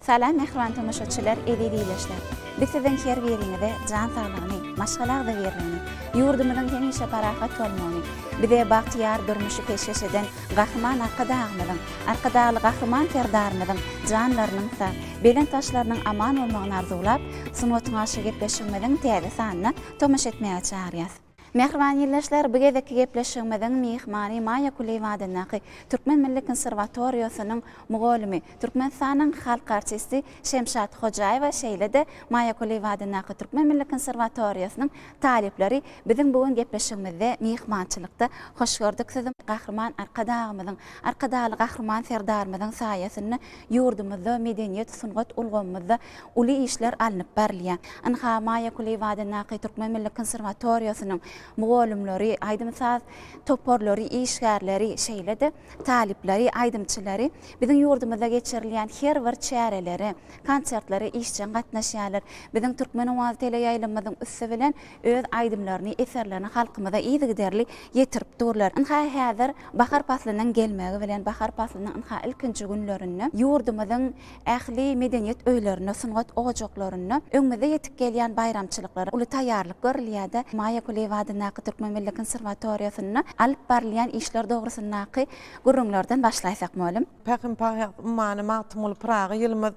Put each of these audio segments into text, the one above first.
Salam mehriban tamaşaçylar, edilileşler. Bizden her biriňize jan saglygyny, maşgalagda berleni, ýurdumyzyň hemişe parahat bolmagyny, bize bagtyar durmuşy peşkeş eden gahryman arkadagymyzyň, arkadagy gahryman ferdarmyzyň janlarynyň sa, belen taşlarynyň aman bolmagyny arzulap, sunuwatyň aşy gepleşigimiziň täze sanyna tomaş etmäge çagyrýas. Mehriban ýerleşler, bu gezeki gepleşigimiziň mehmany Maya Kuleywadynyň Türkmen Milli Konserwatoriýasynyň mugallymy, Türkmenistanyň halk artisti Şemşat Hojaýewa şeýle-de Maya Kuleywadynyň Türkmen Milli Konserwatoriýasynyň talipleri biziň bugün gepleşigimizde mehmançylykda hoş gördük. Sizin gahryman arkadagymyzyň, arkadaly gahryman ferdarmyzyň saýasyny ýurdumyzda medeniýet sungat ulgamymyzda uly işler alınıp berilýär. Anha Maya Kuleywadynyň Türkmen Milli Konserwatoriýasynyň mugallimleri, aýdymsaz toporlary, işgärleri şeýle-de talipleri, aýdymçylary biziň ýurdumyzda geçirilýän her bir çäreleri, konsertlary, işçi gatnaşýarlar. Biziň türkmen owaz teleýaýlymyzyň üsse bilen öz aýdymlaryny, eserlerini halkymyza ýygyderli ýetirip durlar. Anha häzir bahar faslynyň gelmegi bilen bahar faslynyň anha ilkinji günlerini ýurdumyzyň ähli medeniýet öýlerine, sungat ojaklaryna öňüňde ýetip gelýän bayramçylyklara uly taýýarlyk görilýär-de. Maya Kuleywadynyň Türkmen Milli Konserwatoriýasyna alyp barylan işler dogrusyny gurrunlardan başlaýsak bolum. Päkim many magtymyl Praga ýylymyz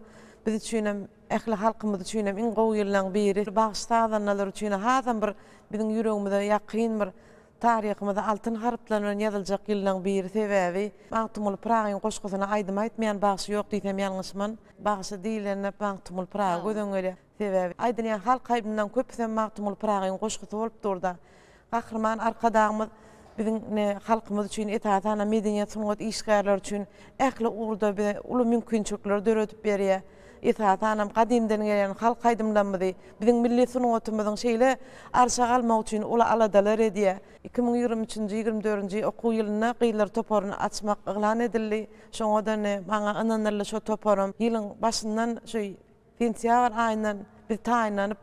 biz üçin ähli halkymyz üçin iň gowy ýyllaryň biri. Bagştadanlar üçin hazam bir biziň ýüregimizde ýakyn bir tarihimizde altyn harplaryndan ýazyljak ýyllaryň biri sebäbi magtymyl Pragaň goşgusyna aýdym aýtmaýan bagşy ýok diýsem ýalňyşmyn. Bagşy diýilende magtymyl Praga gödüňeli sebäbi aýdynýan halk aýdymdan köpsem magtymyl Pragaň goşgusy bolup durdy. Gahryman arkadagymyz biziň halkymyz üçin etatana medeniýet sungat işgärler üçin ähli urda we uly mümkinçilikler döredip berýär. Etatana gadymdan gelen halk aýdymlarymyzy biziň milli sungatymyzyň şeýle arşa galmak üçin uly aladalar edýär. 2023-24-nji okuw ýylyna gyýlar toporuny açmak eglan edildi. Şoňadan maňa ananlarla şo toporum ýylyň başyndan şu sentýabr aýyndan bir taýinlanyp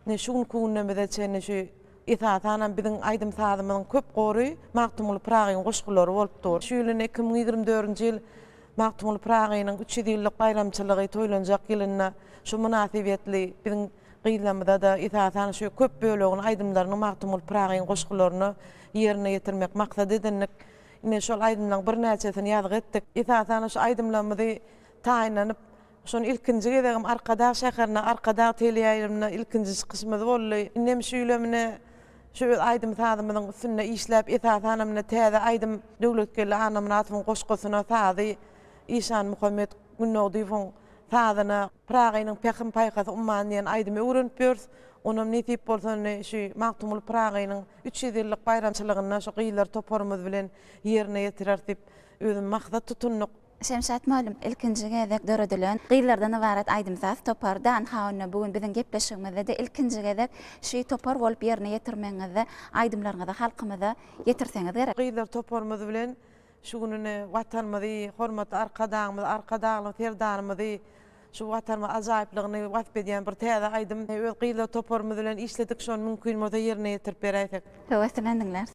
şuň kunnemede çene şu etatana biziň aýdymsazymyň köp gory magtymyl Pragaň goşgulary bolup dur. Şu ýylyň 2024-nji ýyl magtymyl Pragaň 300 ýyllyk bayramçylygy toýlanjak ýylyna şu münasibetli biziň gyýlamyda da etatana şu köp bölegini aýdymlaryny magtymyl Pragaň goşgularyny ýerine ýetirmek maksat edenlik. Ine şol aýdymlaryň bir näçesini ýazyk etdik. Etatana şu aýdymlarymyzy taýinlanyp şonu ilkinji gezegim Arkadag şäherine, Arkadag teleýaýlymyna ilkinji kysmyzy boldy. Inem şu ýülemine şu aýdymsazymyň üstüne işläp etatana täze aýdym döwletgeli anamnatyň goşgusyna tazy İşan Muhammed Günnowdyň tazyna Pragaň päkim paýkasy ummanýan aýdym öwrenip ýörs. Onam netip bolsa şu magtymyl Pragaň 300 ýyllyk bayramçylygyna şu gyýlar toporumyz bilen ýerine ýetirer dip özüm maksat tutundyk. Şemşat malum ilkinji gezek döredilen gyýlardan ibaret aýdymsaz topardan haýyna bugün biziň gepleşigimizde ilkinji gezek şu topar bolup ýerine ýetirmeňizde aýdymlaryňyza halkymyza ýetirseňiz gerek. Gyýlar toporumyz bilen şu gününe watanymyzy, hormatly arkadagymyz, arkadagly ferdarymyzy şu watanma ajaýyplygyny wasp edýän bir täze aýdym öz gyýlar toporumyz bilen işledik şonu mümkin bolsa ýerine ýetirip beräýsek. Höwetlendiňler.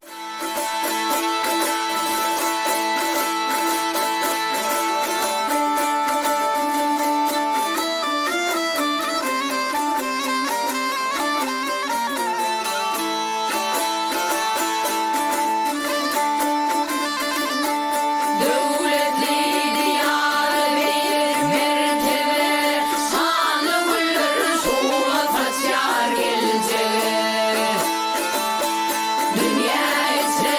Dünya ise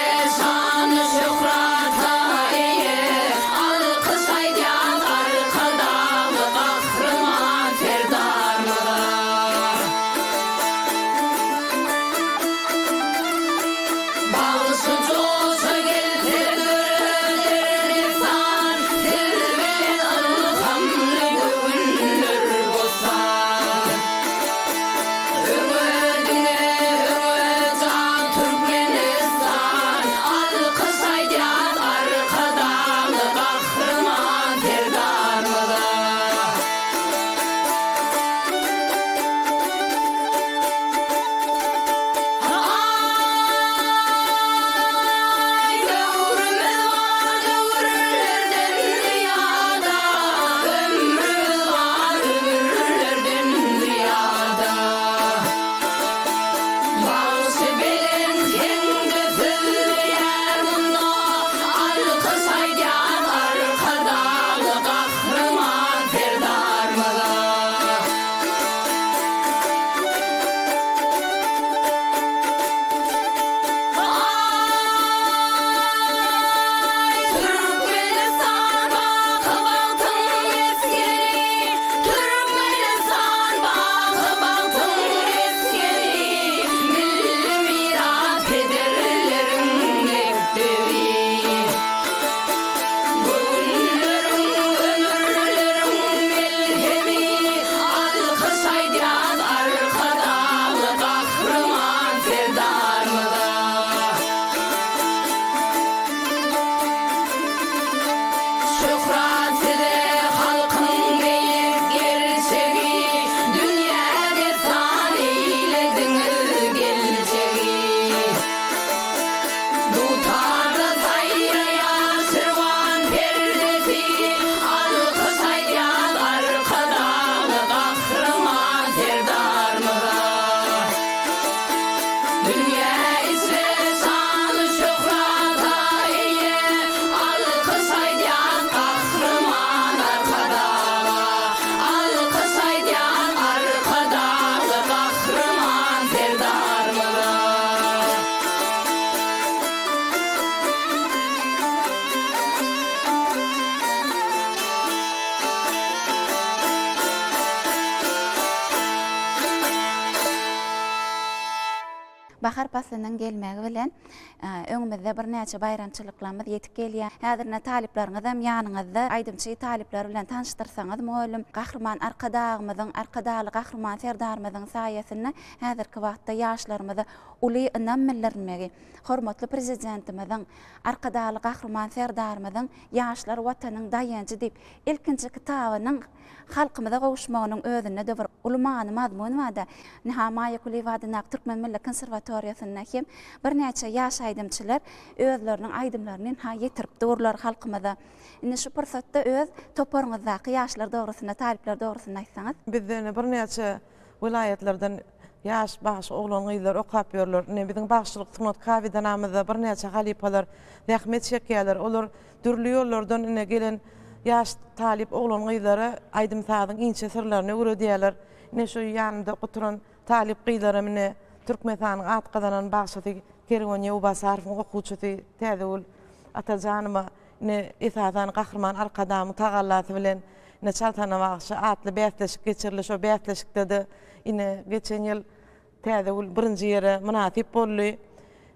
Bahar faslynyň gelmegi bilen öňümizde bir näçe bayramçylyklarymyz ýetip gelýär. Häzirne talipleriniňizem ýanyňyzda aýdymçy talipler bilen tanıştyrsaňyz moýlum gahrman arkadagymyzyň, arkadaly gahrman serdarymyzyň saýasynda häzirki wagtda ýaşlarymyzy uly ynam bildirmegi, hormatly prezidentimiziň, arkadaly gahrman serdarymyzyň ýaşlar watanyň daýanjy diýip ilkinji kitabynyň halkymyza gowuşmagynyň özüne de bir ulmany mazmun wada. Nihamaýa Kuliwadynak Türkmen Millet Konserwatoriýasyna hem bir näçe ýaş aýdymçylar özleriniň aýdymlaryny ýetirip durlar halkymyza. Indi şu pursatda öz toparyňyzdaky ýaşlar dogrusynda, talipler dogrusynda aýtsaňyz. Bizden bir näçe vilayetlerden ýaş baş oglan gyýlar okap ýörler. Biziň bagşylyk Turnat Kavi'den namyzda bir näçe halipalar rahmet çekýärler. Olar dürli ýollardan ine gelen ýaş talip oglan gyýlary aýdym sadyň inçe sirlerini öwredýärler. Ne şu ýanymda oturan talip gyýlara mine Türkmenistanyň atgadan bagşyty Kerwan Ýewba Sarfyň okuwçysy täze Atajanyma ne esadan gahrman arkadamy tagallasy bilen ne çaltana bagşy atly bäsleşik geçirildi. Şo bäsleşikde de ine geçen ýyl täze birinji ýere munasip boldy.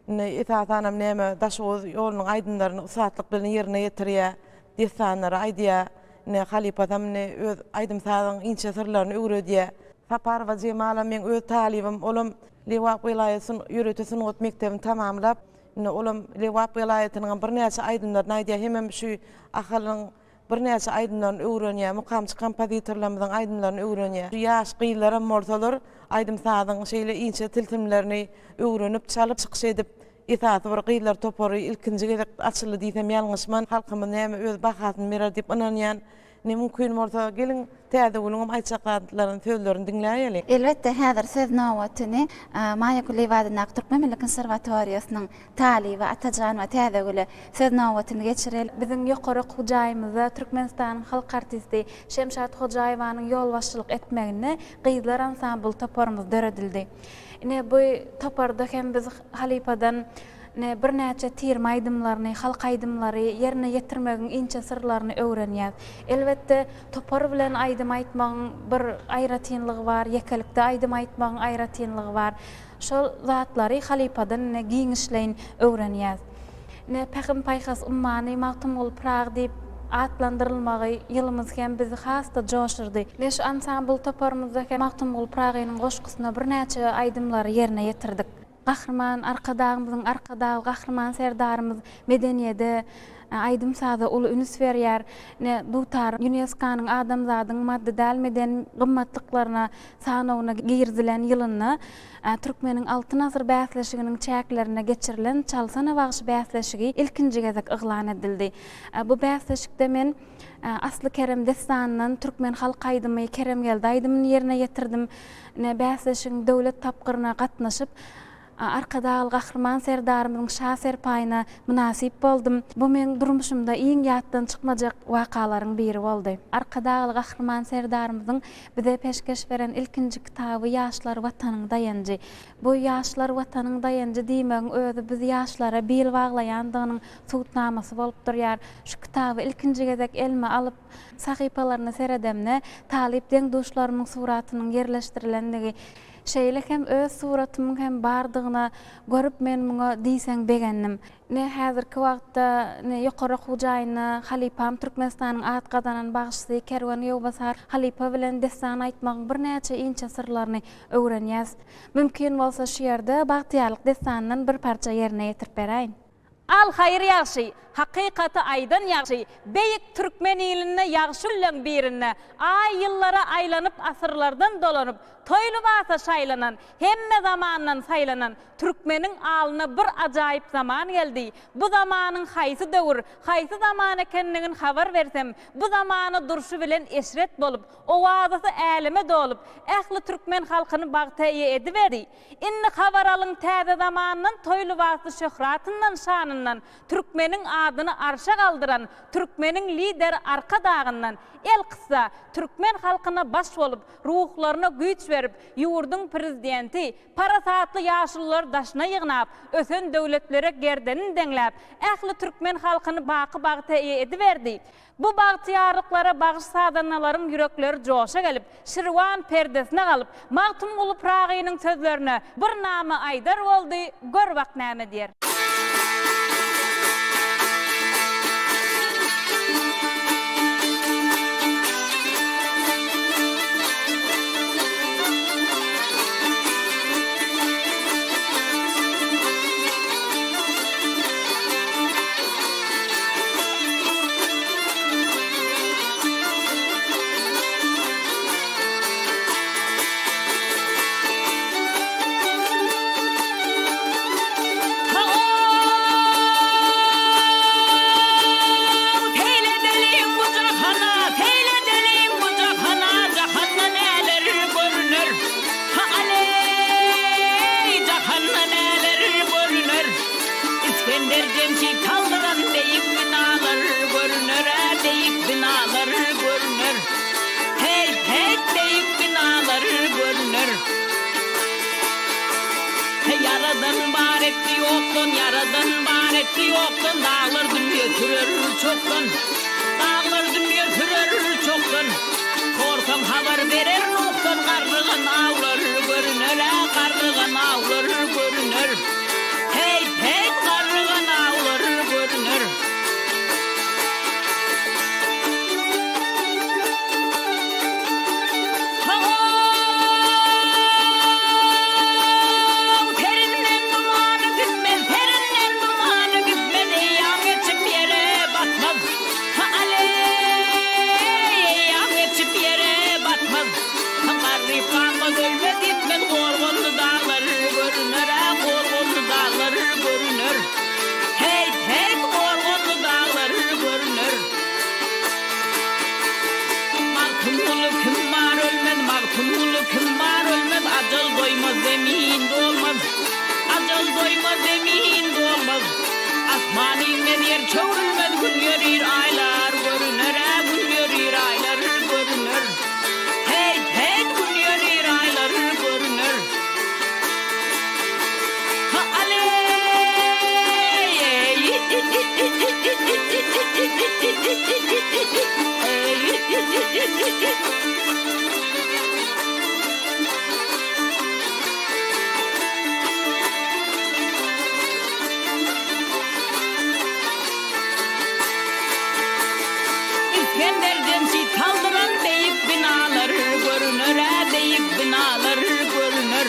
Ne esadanam näme daşoz ýolunyň aýdymlaryny usatlyk bilen ýerine ýetirýär. Desanlara aýdýar, ne halipatam ne öz aýdym sadyň inçe sirlerini öwredýär. Sapar we Jemalam men öz talibim olam Liwap vilayatynyň ýöretim sunugat mektebini tamamlap, ne olam Liwap vilayatynyň bir näçe aýdymlaryny aýdýar. Hemem şu ahalyň bir näçe aýdymlaryny öwrenýär, mukamçy kompozitorlarymyzyň aýdymlaryny öwrenýär. Ýaş gyýlara morsalar aýdym sadyň şeýle inçe tiltimlerini öwrenip çalyp çykyş edip İtaat bir gyýlar topary ilkinji gezek açyly diýsem ýalňyşman halkymyň näme öz bahasyny berer diýip inanýan ne mümkin bolsa gelin täze ulugam aýtjaklaryň sözlerini dinläýeli. Elbetde häzir söz nowatyny Maýa Kuliwadynak Türkmen Millet Konserwatoriýasynyň talibi Atajan we täze gule söz nowatyny geçirel. Biziň ýokary hujaýymyza Türkmenistanyň halk artisti Şemşat Hojaýewanyň ýolbaşçylyk etmegine gyýlar ansambl toparymyz döredildi. Ne bu toparda hem biz halipadan ne bir näçe tirme aýdymlaryny, halk aýdymlary ýerine ýetirmegiň inçe sirlerini öwrenýär. Elbetde topar bilen aýdym aýtmagyň bir aýratynlygy bar, ýekelikde aýdym aýtmagyň aýratynlygy bar. Şol zatlary halipadan ne giňişleýin öwrenýär. Ne pägim paýhas ummany magtum bolup Prag diýip atlandyrylmagy ýylymyz hem bizi hasta joşurdy. Leş ansambl toparymyzda hem magtum bolup Pragynyň goşgusyna bir näçe aýdymlary ýerine ýetirdik. Gahrman arkadagymyzyň arkadagy gahrman serdarymyz medeniýede aýdym sady uly ünüs berýär. Ne dutar UNESCO-nyň adamzadyň maddi dälmeden gymmatlyklaryna sanawyna girdilen ýylyny Türkmeniň altyn asyr bäsleşiginiň çäklerine geçirilen çalsana bagşy bäsleşigi ilkinji gezek yglan edildi. Bu bäsleşikde men Asly Kerem destanynyň Türkmen halk aýdymy Kerem geldi aýdymyny ýerine ýetirdim. Ne bäsleşigiň döwlet tapgyryna gatnaşyp arkadaly gahrman serdarymyň şaser paýyna munasip boldum. Bu meň durmuşymda iň ýatdan çykmajak wakalaryň biri boldy. Arkadaly gahrman serdarymyzyň bize peşkeş beren ilkinji kitaby Ýaşlar watanyň daýanjy. Bu Ýaşlar watanyň daýanjy diýmegiň özü biz ýaşlara bel baglaýandygynyň suwtnamasy bolup durýar. Şu kitaby ilkinji gezek elme alyp sahypalaryny seredemne talip deň duşlarynyň suratynyň yerleşdirilendigi şeýle hem öz suratymyň hem bardygyna görüp men muňa diýseň begendim. Ne häzirki wagtda ne ýokary hujaýyny halipam Türkmenistanyň atgadan bagşysy Kerwan Ýewba halipa bilen destan aýtmagyň bir näçe inçe sirlerini öwrenýäs. Mümkin bolsa şu ýerde bagtyarlyk destanyň bir parça ýerine ýetirip beräýin. Al hayır ýagşy, hakykata aýdan ýagşy, beýik Türkmen ýylyna ýagşyllaň birine, ay ýyllara aýlanyp asyrlardan dolanyp, toýly basa şaýlanan, hemme zamandan saýlanan Türkmeniň alyna bir ajaýyp zaman geldi. Bu zamanyň haýsy döwür, haýsy zaman ekenligini habar bersem, bu zamany durşy bilen eşret bolup, owazasy älime dolup, ähli Türkmen halkyny bagtaýy ediberdi. Indi habar alyň täze zamanynyň toýly basa şöhratyndan şanyndan Türkmeniň adyny arşa galdyran Türkmeniň lider arkadagyndan el kısa Türkmen halkyna baş bolup ruhlaryna güýç berip, ýurdun prezidenti parasatly ýaşullar daşna ýygnap, ösen döwletlere gerdenin deňläp, ähli türkmen halkyny bagy ediberdi. Bu bagtyarlyklara bagyş sadanalaryň ýürekleri joşa gelip, Şirwan perdesine galyp, Magtymguly Pragynyň sözlerine bir nama aýdar boldy, gör bak näme diýer. Yaradan baretli yoktan dağlar dünya sürer çoktan dağlar dünya sürer çoktan korkam haber verer ruhtan karlıgan ağlar görünür karlıgan ağlar görünür hey hey karlıgan ağlar görünür Acıl doymaz zemin dolmaz Acıl doymaz zemin dolmaz Asmanın yer çövrülmez gün yürür aylar görünür gün yürür aylar görünür Hey hey gün yürür aylar görünür Ha aley kaldıran beyik binalar görünür, beyik binalar görünür.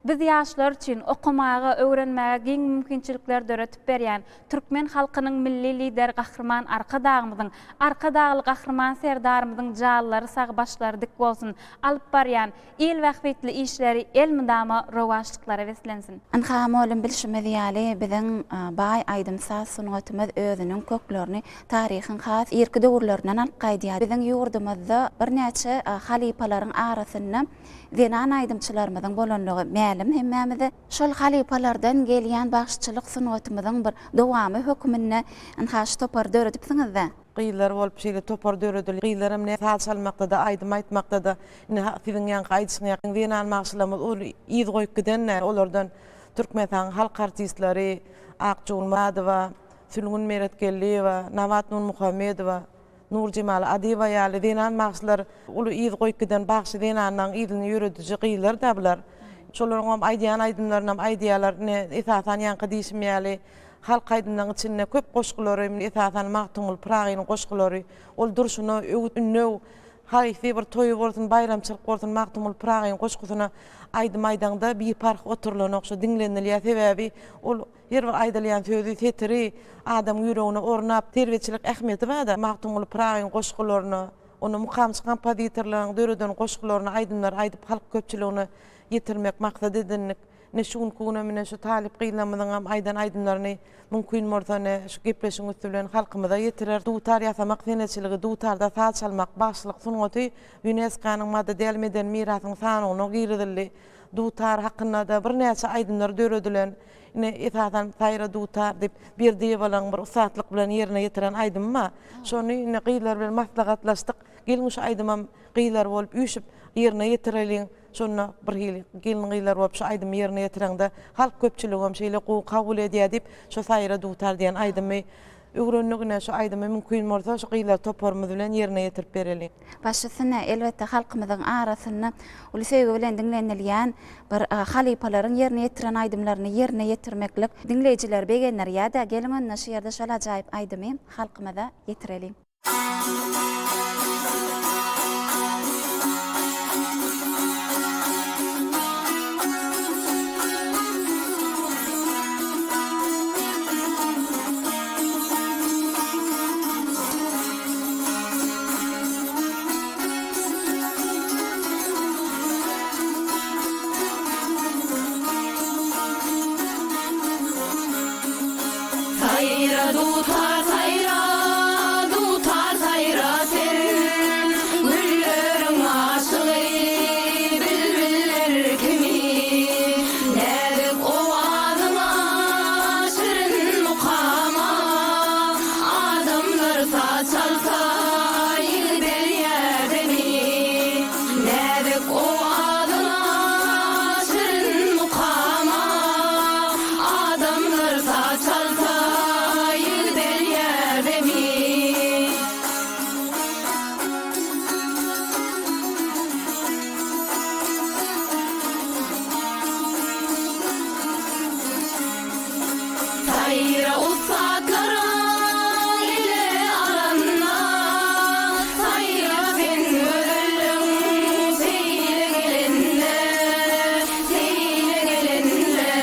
Biz ýaşlar üçin okumaga, öwrenmäge giň mümkinçilikler döretip berýän türkmen halkynyň milli lider gahrman arka dagly gahrman serdarymyzyň jallary sag başlary dik bolsun alyp barýan il wagtly işleri el müdama rowaşlyklara weslensin. Anhamolum bilşime diýäli biziň baý aýdymsa sungatymyz özüniň köklerini, taryhyň has irki döwürlerinden alyp gaýdýar. Biziň ýurdumyzda bir näçe halipalaryň arasynda zenan aýdymçylarymyzyň bolanlygy mälim hemmemize şol halipalardan gelýän bagşçylyk sungatymyzyň bir dowamy hökmünde haş topar döredipsiňiz-de. Gyýlar bolup şeýle topar döredil. Gyýlarym ne sal salmakda da aýdym aýtmakda da ine siziň ýan gaýdyşyň ýakyn zenan magşylamy ol ýyz goýup gidenler olardan türkmen halk artistlary Akjul Madowa, Sülgün Meretkelliýewa, Nawat Nur Muhammedowa, Nur Cemal Adiýewa ýaly zenan magşylar ol ýyz goýup giden bagşy zenanyň ýyzyny ýörediji gyýlar da bular. Şolaryň aýdýan aýdymlaryny aýdýalar ne esasan ýanky diýişmýäli halk aýdymlaryň içinde köp goşgulary esasan Magtymguly Pragynyň goşgulary ol durşuny ünnew haýsy bir toýu bolsun bayramçylyk bolsun Magtymguly Pragynyň goşgusyna aýdym aýdanda bir park oturulany okşa dinlenilýär sebäbi ol her bir aýdylýan sözü setiri adam ýüregine ornap terbiçilik ähmiýeti barda Magtymguly Pragynyň goşgularyny onu mukamçy kompozitorlaryň döreden goşgularyny aýdymlar aýdyp halk köpçüligine ýetirmek maksat edilnik neşun kuna mine şu talip qiylamydan aydan aydınlaryny mümkin mortany şu gepleşiň üstülen halkymyza ýetirer. Dutar ýasamak seneçiligi, dutarda saat çalmak, başlyk sunuňaty UNESCO-nyň madde delmeden mirasyň sanyny giridildi. Dutar hakkında da bir näçe aydınlar döredilen ne esasen sayra dutar dip bir diýip bolan bir usatlyk bilen ýerine ýetiren aydymma. Şonu ne gyýlar bilen maslahatlaşdyk. Gelin şu aydymam gyýlar bolup üşüp ýerine ýetireliň. Şonu bir gelin gyýlar bolup şu aydym ýerine ýetireňde halk köpçüligim şeýle kabul edýär dip şu sayra dutar diýen aydymy öwrenligine şu aydymy mümkin bolsa şu gyýlar toparmy bilen ýerine ýetirip bereli. Başysyna elbetde halkymyzyň arasyna uly sevgi bilen dinlenilýän bir halypalaryň ýerine ýetiren aydymlaryny ýerine ýetirmeklik dinleýijiler begenler ýa-da gelin onda şu ýerde şol ajaýyp aydymy halkymyza ýetireli. Sayra dutar sayra sen gülleriň aşygy bilbiller kimi nädip owazyna şirin mukama adamlar saçalsa ýigder ýerdemi nädip owazyna şirin mukama adamlar saçalsa sayra usatlara ile alanna sayra sen öldürün seyle gelinde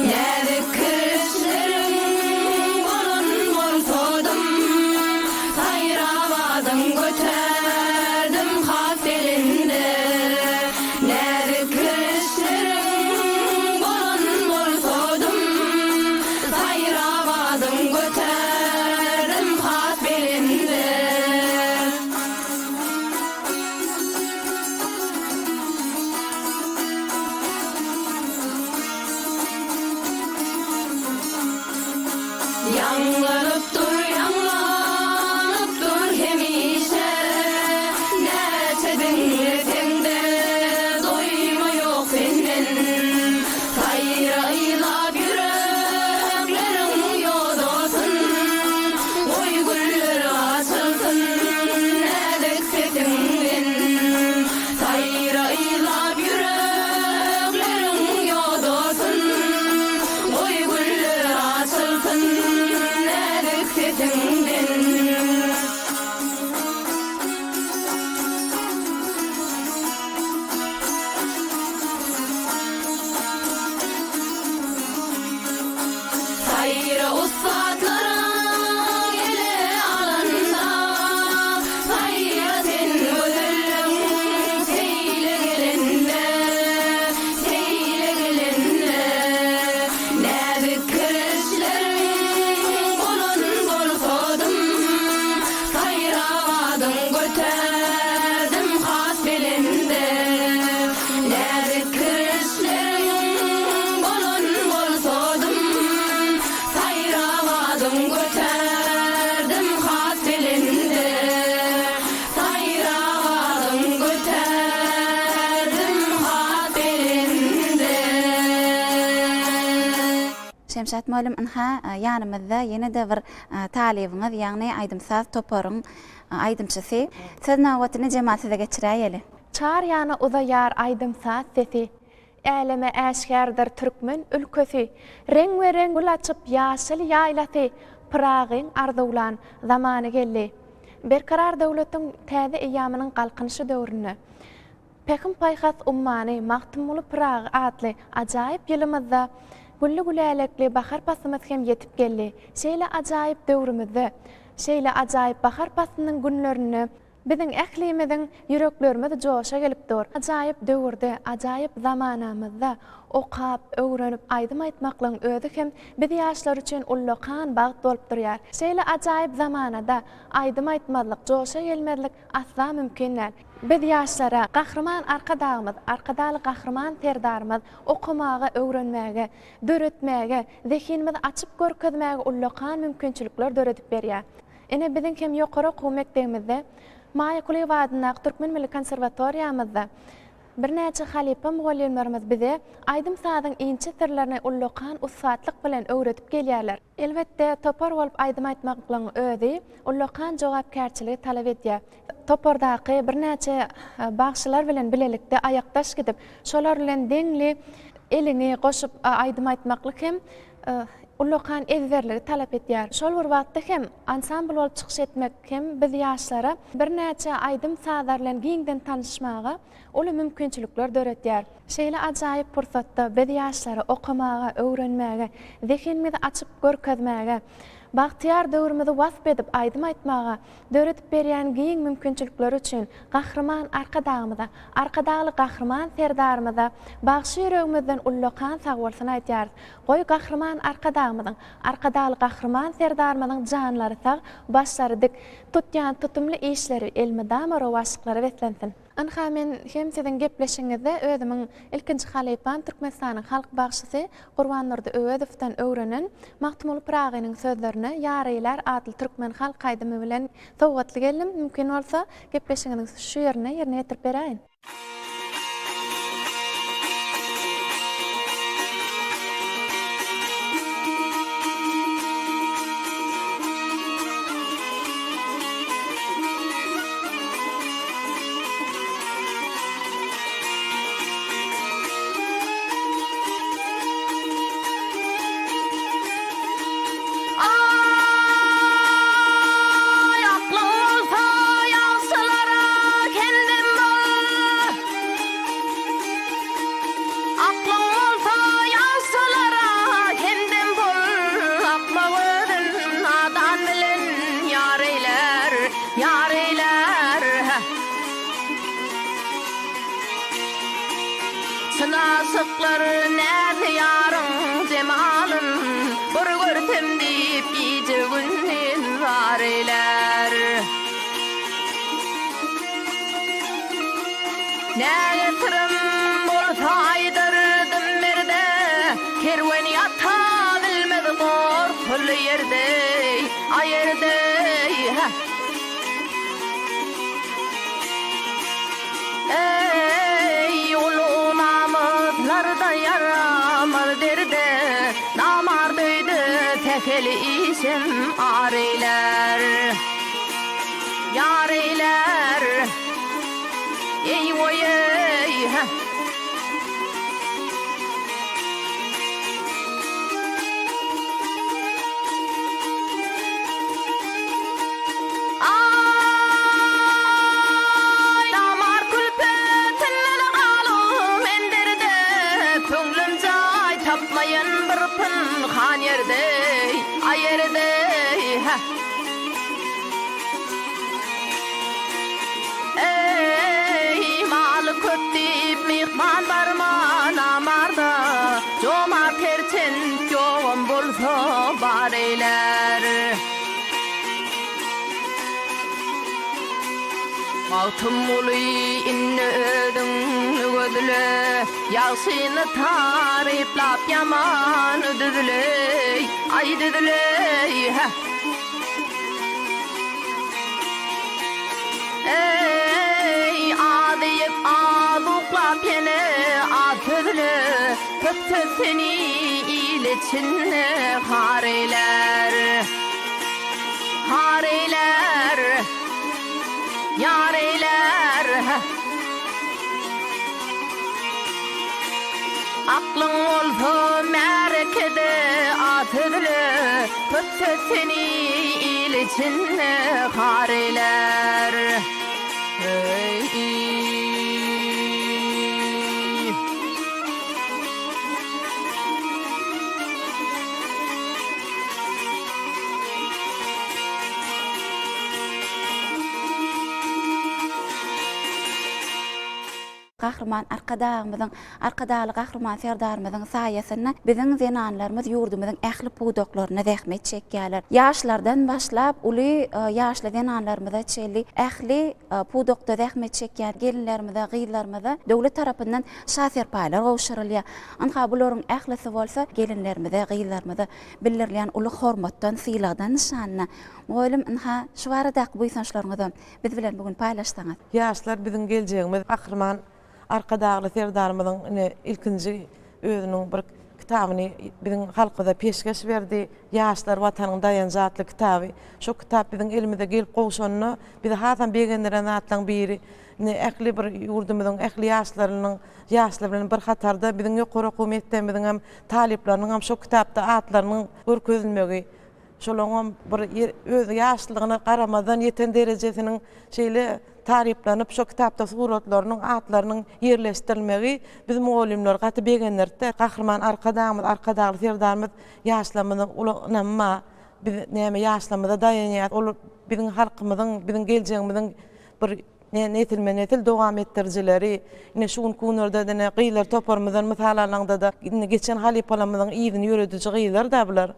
näde kışlarım bolun bolsodum sayra badym göterdim has elinde näde kışlarım bolun bolsodum sayra badym göterdim has belinde. Yanlanıp dur hemişe näçe dinlesem de doyma yok senden sayra ýylap yürekleriň ýodasyn oý güller açylsyn nädek sesiňden sayra ýylap yürekleriň ýodasyn oý güller açylsyn nädek sesiňden. Sayra usatlara ile alanda sayra sen öldürün seyle gelinde näde kışlarım bolun bolsodum sayra badym göterdim has belinde näde kışlarım bolun bolsodum sayra badym göterdim has belinde sayra badym göterdim has belinde. Şemşat Mölim inha ýanymyzda ýene de bir talibiňiz ýagny aydymsaz toparyň aydymçysy. Siz näwatini jemaatda geçirýäli. Çar ýana uzaýar aydymsaz sesi. Äleme äşgärdir türkmen ülkesi. Reň we reň gül açyp ýaşyl ýaýlasy. Pragyň arzuwlan zamany geldi. Berkarar döwletiň täze eýamynyň galkynyşy döwrüne Pekim Paykas ummany Maktumulu Prag adly ajaýyp ýylymyzda güllü gülälekli bahar pasymyz hem ýetip geldi. Şeýle ajaýyp döwrümizde, şeýle ajaýyp bahar pasynyň günlerini Biziň ählimizin yüreklerimiz joşa gelip dur. Ajaýyp döwürde, ajaýyp zamanamyzda okap, öwrenip aýdym aýtmaklaryň özü hem biz ýaşlar üçin ullakan bagyt bolup durýar. Şeýle ajaýyp zamanada aýdym aýtmazlyk, joşa gelmezlik asla mümkin näl. Biz ýaşlara gahrman arkadagymyz, arkadaly gahrman terdarymyz okumagy, öwrenmäge, döretmäge, zehinimizi açyp görkezmäge ullakan mümkinçilikler döredip berýär. Ene biziň hem ýokary okuw mekdebimizde Maya Kulýewadyna Türkmen Milli Konserwatoriýamyzda bir näçe halipa mugallimlerimiz bize aýdym sadyň inçe sirlerini ullakan usatlyk bilen öwredip gelýärler. Elbetde topar bolup aýdym aýtmaklaryň özü ullakan jogapkärçiligi talap edýär. Topardaky bir näçe bagşylar bilen bilelikde aýakdaş gidip şolar bilen deňli elini goşup aýdym aýtmaklyk hem ullakan ezberligi talap edýär. Şol bir wagtda hem ansambl bolup çykyş etmek hem biz ýaşlara bir näçe aýdym sadylar bilen giňden tanışmaga ulu mümkinçilikler döretýär. Şeýle ajaýyp pursatda biz ýaşlara okumaga, öwrenmäge, zehinimizi açyp görkezmäge, bagtyar döwrümizde wasp edip aýdym aýtmaga döretip berýän giň mümkinçilikler üçin gahrman arkadagymyza, arkadaly gahrman serdarymyza bagşy ýüregimizden ullakan sagwalsyny aýtýar. Goý gahrman arkadagymyzyň, arkadaly gahrman serdarymyzyň janlary sag, başlary dik tutýan tutumly işleri elmidam rowaşyklary beslensin. Anha men hem siziň gepleşiňizde özümiň ilkinji halypam Türkmenistanyň halk bagşysy Gurban Öwedowdan öwrenen Mahtumul Pragynyň sözlerini ýarylar adly türkmen halk aýdymy bilen sowgatly geldim. Mümkin bolsa gepleşiňiz şu ýerine ýerine beräýin. Sınasıklar nerede yarın cemalın bir görtem deyip iyice günün var eyler. Ne getirim bol faydırdım merde kerven yata bilmedi korkulu yerde ayerde. Yaramar derde namardıydı tekeli işim areyler yareyler ey oy ey Khan yerde, ayerde, ey mal kötüp mihman barman amarda, comar terçen çoğum bolsa bar eyler. Altın ulu innödün ödüle, yaşını tariplap yaman ödüle, ay düdüle. Ey adayıp aduklap yine atüdüle, köptü seni ileçinle hareyler, hareyler. Yareyler aklın olsa merkede atıdlı kötü seni ileçinle hareyler. gahrman arkadaly gahrman serdarymyzyň saýasyna biziň zenanlarymyz ýurdumyzyň ähli pudoklaryna zähmet çekýärler. Ýaşlardan başlap uly ýaşly zenanlarymyza çelli ähli pudokda zähmet çekýär gelinlerimize, gyýlarymyza döwlet tarapyndan şahser paýlar gowşurylýar. Anha bularyň ählisi bolsa gelinlerimize, gyýlarymyza bildirilýän uly hormatdan, syýlygdan nişanyna. Oýlum anha şu barada bu ýaşlaryňyzdan biz bilen bugün paýlaşsaňyz. Ýaşlar biziň geljeğimiz gahrman arkadagy serdarymyzyň ilkinji özüniň bir kitabyny biziň halkyda peşkeş berdi. Ýaşlar watanyň daýanjatly kitaby. Şu kitap biziň elimize gelip gowşanyny biz hazan begenleriň atlaň biri. Ähli bir ýurdumyzyň ähli ýaşlarynyň ýaşlar bilen bir hatarda biziň ýokary hökümetden biziň hem talipleriniň hem şu kitapda atlarynyň görkezilmegi. Şolaňam bir öz ýaşlygyna garamadan ýeten derejesiniň şeýle tariflanyp şu kitapda suratlarynyň atlarynyň ýerleşdirilmegi bizim oğlumlar gaty begenlerde gahrman arkadagy serdarymyz ýaşlamyny ulanma biz näme ýaşlamyda daýanýar ol biziň halkymyzyň biziň geljeğimiziň bir netil dowam etdirjileri ine şuň kunlarda da gyýlar toparmyzdan mysalalanda da geçen halipalamyzyň ýygyny ýörediji gyýlar da bular.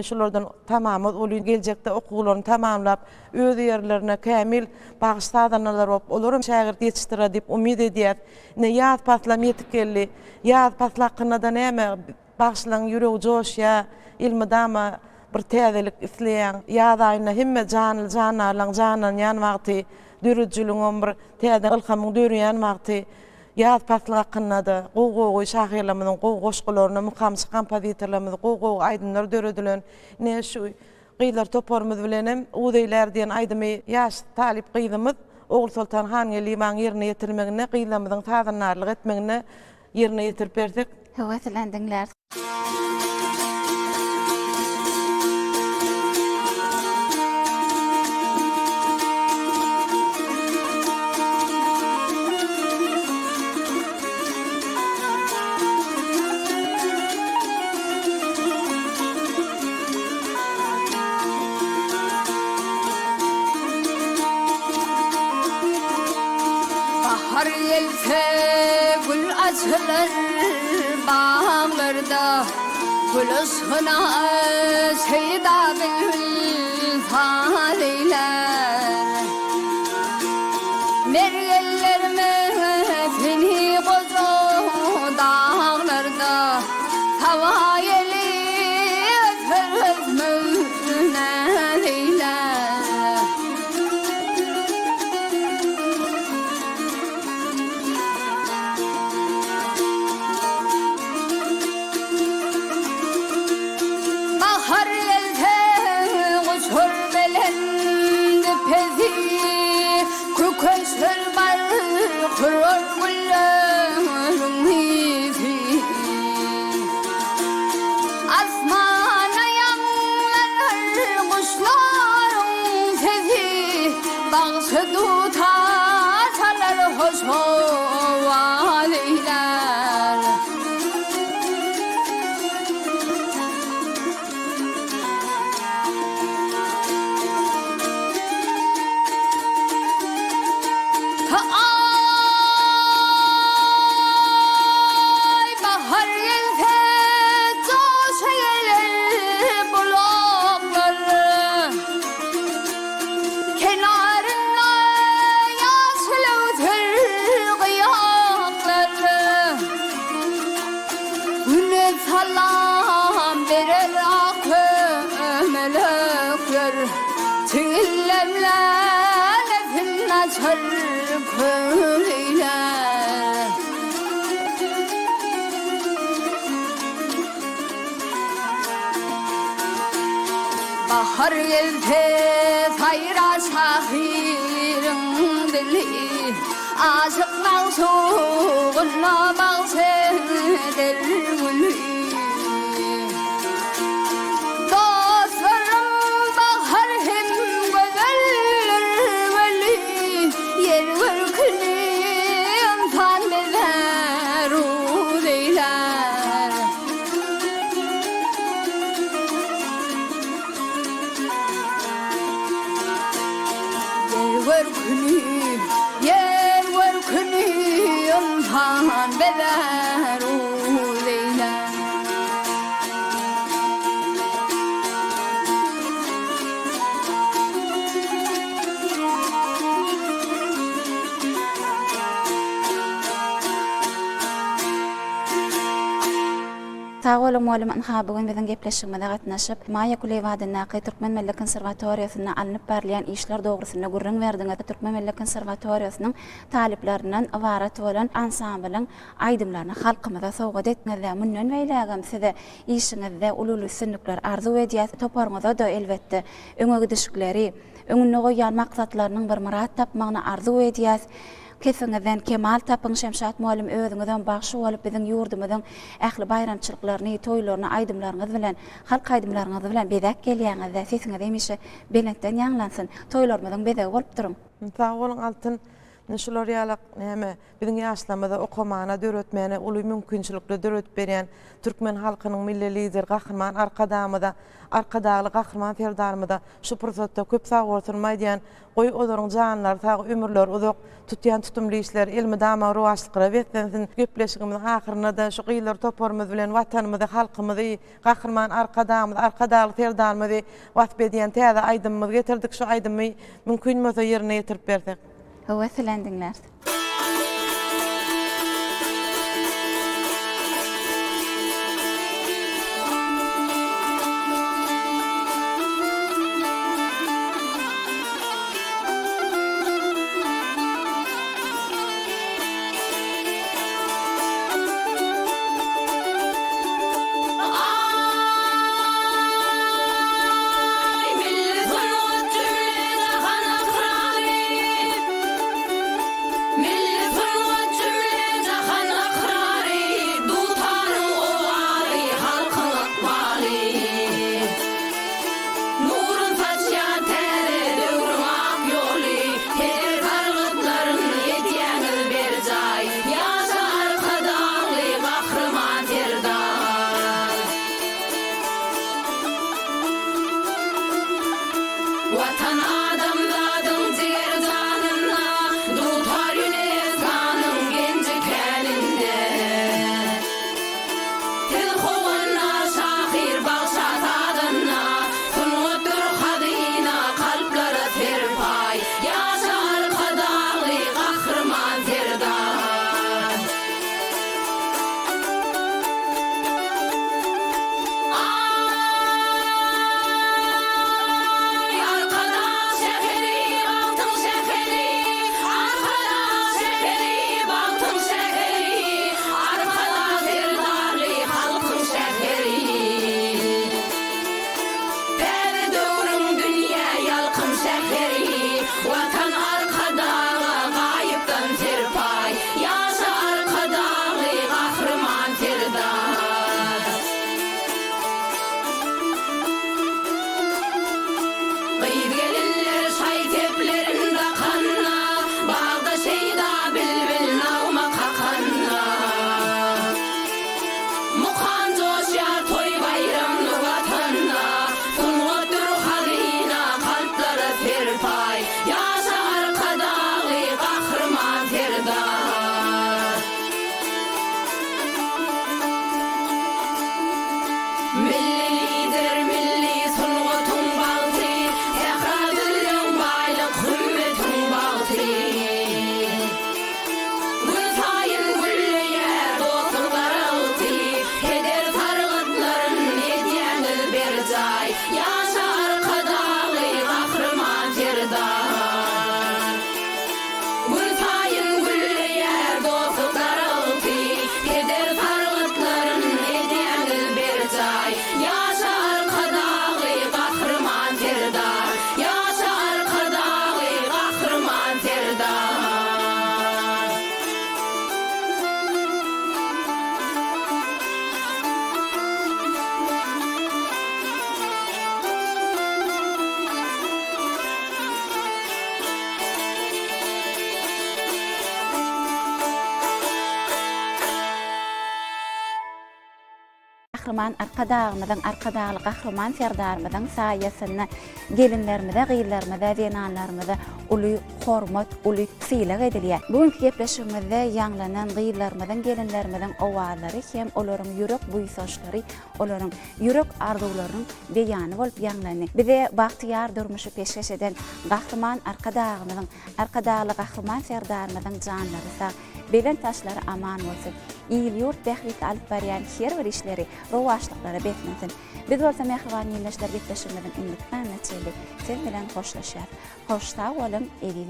Şulardan tamamy oluň geljekde okuglaryny tamamlap öz ýerlerine kämil bagışladanlar bolup olaryň şagird ýetişdirer diýip umyt edýär. Ýaz paslam ýetip geldi. Ýaz paslakynda da näme bagışlaryň ýüregi joşýa, ilmi dama bir täzelik isleýän. Ýaz aýyna hemme janalan ýan wagty dürüjülüň bir täze ilhamyň dürýän wagty. Ýaz paslakynda da gowy şahyrlamynyň goşgularyna mukamçy kompozitorlarymyz gowy aýdynlar döredilen. Ne şu gyýlar toparmyz bilenem udeýler diýen aýdymy ýaş talip gyýdymyz Oğul Sultan Han Liman ýerine ýetirmegine gyýlamyzyň taýdanarlyk etmegine ýerine ýetirip berdik. Höwetlendiňler. Bahar gelse gül açılır bağlarda, gül ışığına seyda bülbül faniler. Mergellerime seni koca dağlarda, hava yeli öpür müneliler. Bahar gelse uçur belendi pezi, kököşür bar kurur güllerin izi. Asmana yanlar kuşların sesi, bağışı tutar çalar hoş havaliler. Ay bahar gelse coşa gelir bulaklar, kenarında yaşıl ötür kıyaklar. Güne salam verer akı melekler, çillemler nefin açar köylüler. Bahar gelse sayra şahirin dili, aşıklar soğuna bahseder gülü. Dostlarım bahar hem güzeller veli, yer görkünü insan bezer udeyler. Yer görkünü insan Sağ olun muallim ha bugün bizden gepleşmede gatnaşyp Maya Kuleywadyna Türkmen Millet Konservatoriýasyna alınıp berliýän işler dogrusyna gurrun berdiňiz. Türkmen Millet Konservatoriýasynyň taliplerinden ibaret bolan ansamblyň aýdymlaryny halkymyza sowgat etmezler. Mundan beýlegem size işiňizde ululu sünnükler arzu edýäs. Toparňyza da elbetde öňe gidişikleri, öňüne goýan maksatlarynyň bir murat tapmagyny arzu edýäs. Kesinizden kemal tapın Şemşat muallim özüňizden bagşy bolup biziň ýurdumyzyň ähli bayramçylyklaryny, toýlaryny, aýdymlaryňyz bilen, halk aýdymlaryňyz bilen bezek gelýäňizde sesiňiz hemişe belentden ýanglansyn. Toýlarymyzyň bezegi bolup durun. Sağ olun altın. Şular ýalyk näme biziň ýaşlamada okumana, döretmene uly mümkinçilikle döret berýän türkmen halkynyň milli lider gahrman arkadaly gahrman ferdarmyda şu pursatda köp sag oturmaýan goý olaryň janlary tagy ömürler uzak tutýan tutumly işler ilmi dama ruwaşlyklara wetlensin. Gepleşigimiň ahyrynda da şu gyýlar toparmyz bilen watanymyzy, halkymyzy, gahrman arkadaly ferdarmyzy wasp edýän täze aýdymyzy getirdik. Şu aýdymy mümkin bolsa ýerine ýetirip berdik. Howaslandingler. Vatan adamladyň jiger janyna, dutar ýünes ganyň genji kelinde. Til howanna şahir bagşat adyna, sunwatyr hadyna kalplara terpay, ýaşar kadaly gahrman terdan. Vatan arkadağa gaýypdan terpay, ýaşa arkadagy gahrman terdan. Gyýp gelinler şaý teplerinde kanna, bagda şeýda bilbil nagma kakanna. Mukan joşýar toý bayramly watanna, sunwatyr hadyna kalplara terpay, ýaşa arkadagy gahrman terdan. Milli lider, milli sunwatyň bagty, tehradylýan baýlyk hümmetin bagty. Gün saýyn güllýär dostlar daralty, heder targıtlaryň edýän bir jaý, ýaşa arkadagy gahrman terdan. Gün saýyn güllýär dostlar daralty, heder targıtlaryň edýän bir jaý, ýaşa arkadagy gahrman terdan, ýaşa arkadagy gahrman terdan. Gahrman arkadağımyzyň arkadaly gahrman serdarmyzyň saýasyny gelinlerimize, gyýlarymyza, denanlarymyza uly hormat, uly sylagy edilýär. Bugünkü gepleşigimizde ýanglanan gyýlarymyzdan, gelinlerimizden owalary hem olaryň ýürek buýsaşlary, olaryň ýürek arzuwlarynyň beýany bolup ýanglany. Bize bagtyýar durmuşy peşkeş eden gahryman arkadagymyzyň, arkadaly gahryman serdarymyzyň janlary sag, belen taşlary aman bolsun. İýil ýurt bählik alyp barýan her bir işleri, rowaşlyklary betmesin. Biz bolsa mehriban ýerleşler gepleşigimizden ümitden näçeli sen bilen hoşlaşýar. Hoşta bolun, eýdi